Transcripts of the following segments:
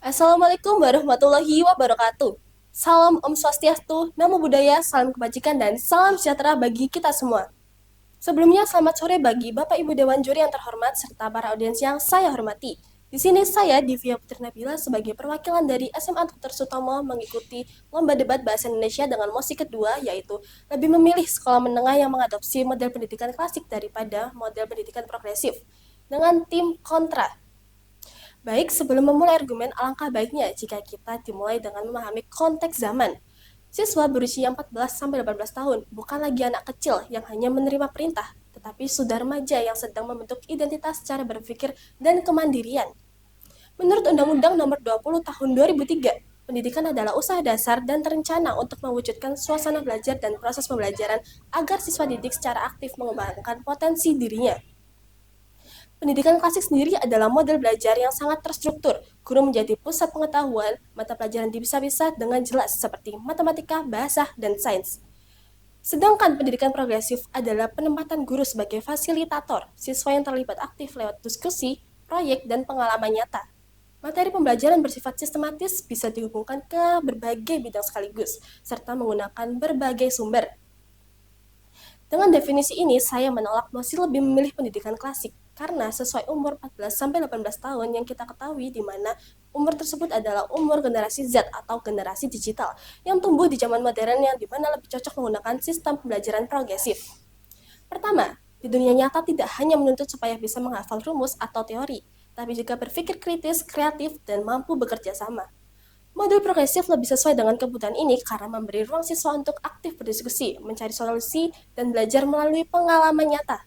Assalamualaikum warahmatullahi wabarakatuh. Salam Om Swastiastu, Namo Buddhaya, salam kebajikan, dan salam sejahtera bagi kita semua. Sebelumnya, selamat sore bagi Bapak Ibu Dewan Juri yang terhormat, serta para audiens yang saya hormati. Di sini saya, Divya Putri Nabila, sebagai perwakilan dari SMA Dr. Sutomo mengikuti lomba debat bahasa Indonesia dengan mosi kedua, yaitu lebih memilih sekolah menengah yang mengadopsi model pendidikan klasik daripada model pendidikan progresif, dengan tim kontra. Baik, sebelum memulai argumen, alangkah baiknya jika kita dimulai dengan memahami konteks zaman. Siswa berusia 14-18 tahun bukan lagi anak kecil yang hanya menerima perintah, tetapi sudah remaja yang sedang membentuk identitas cara berpikir dan kemandirian. Menurut Undang-Undang Nomor 20 Tahun 2003, pendidikan adalah usaha dasar dan terencana untuk mewujudkan suasana belajar dan proses pembelajaran agar siswa didik secara aktif mengembangkan potensi dirinya. Pendidikan klasik sendiri adalah model belajar yang sangat terstruktur. Guru menjadi pusat pengetahuan, mata pelajaran dipisah-pisah dengan jelas seperti matematika, bahasa, dan sains. Sedangkan pendidikan progresif adalah penempatan guru sebagai fasilitator, siswa yang terlibat aktif lewat diskusi, proyek, dan pengalaman nyata. Materi pembelajaran bersifat sistematis bisa dihubungkan ke berbagai bidang sekaligus, serta menggunakan berbagai sumber. Dengan definisi ini, saya menolak masih lebih memilih pendidikan klasik karena sesuai umur 14-18 tahun yang kita ketahui di mana umur tersebut adalah umur generasi Z atau generasi digital yang tumbuh di zaman modern yang dimana lebih cocok menggunakan sistem pembelajaran progresif. Pertama, di dunia nyata tidak hanya menuntut supaya bisa menghafal rumus atau teori, tapi juga berpikir kritis, kreatif, dan mampu bekerja sama. Modul progresif lebih sesuai dengan kebutuhan ini karena memberi ruang siswa untuk aktif berdiskusi, mencari solusi, dan belajar melalui pengalaman nyata.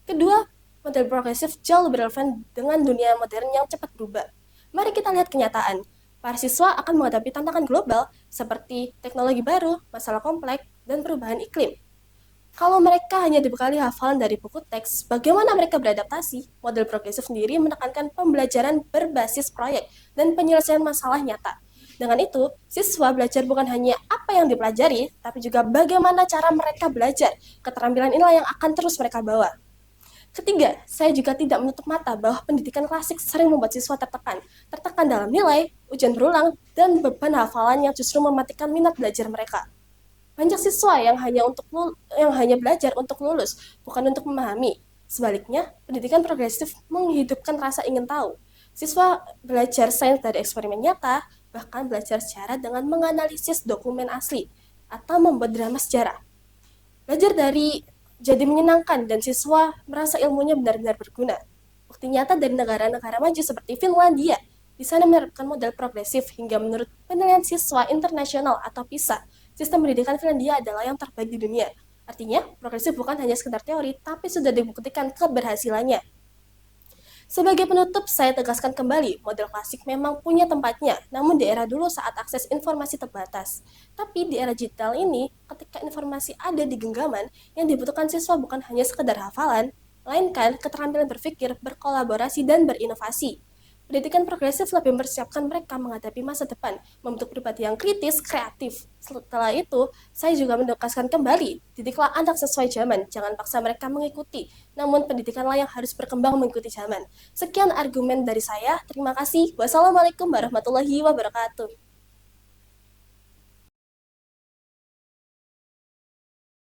Kedua, model progresif jauh lebih relevan dengan dunia modern yang cepat berubah. Mari kita lihat kenyataan. Para siswa akan menghadapi tantangan global seperti teknologi baru, masalah kompleks, dan perubahan iklim. Kalau mereka hanya dibekali hafalan dari buku teks, bagaimana mereka beradaptasi? Model progresif sendiri menekankan pembelajaran berbasis proyek dan penyelesaian masalah nyata. Dengan itu, siswa belajar bukan hanya apa yang dipelajari, tapi juga bagaimana cara mereka belajar. Keterampilan inilah yang akan terus mereka bawa. Ketiga, saya juga tidak menutup mata bahwa pendidikan klasik sering membuat siswa tertekan. Tertekan dalam nilai, ujian berulang, dan beban hafalan yang justru mematikan minat belajar mereka. Banyak siswa yang hanya belajar untuk lulus, bukan untuk memahami. Sebaliknya, pendidikan progresif menghidupkan rasa ingin tahu. Siswa belajar sains dari eksperimen nyata, bahkan belajar sejarah dengan menganalisis dokumen asli atau membuat drama sejarah. Belajar dari jadi menyenangkan dan siswa merasa ilmunya benar-benar berguna. Bukti nyata dari negara-negara maju seperti Finlandia, di sana menerapkan model progresif hingga menurut penilaian siswa internasional atau PISA, sistem pendidikan Finlandia adalah yang terbaik di dunia. Artinya, progresif bukan hanya sekedar teori, tapi sudah dibuktikan keberhasilannya. Sebagai penutup, saya tegaskan kembali, model klasik memang punya tempatnya, namun di era dulu saat akses informasi terbatas. Tapi di era digital ini, ketika informasi ada di genggaman, yang dibutuhkan siswa bukan hanya sekedar hafalan, melainkan keterampilan berpikir, berkolaborasi, dan berinovasi. Pendidikan progresif lebih mempersiapkan mereka menghadapi masa depan, membentuk pribadi yang kritis, kreatif. Setelah itu, saya juga menegaskan kembali, didiklah anak sesuai zaman, jangan paksa mereka mengikuti, namun pendidikanlah yang harus berkembang mengikuti zaman. Sekian argumen dari saya, terima kasih. Wassalamualaikum warahmatullahi wabarakatuh.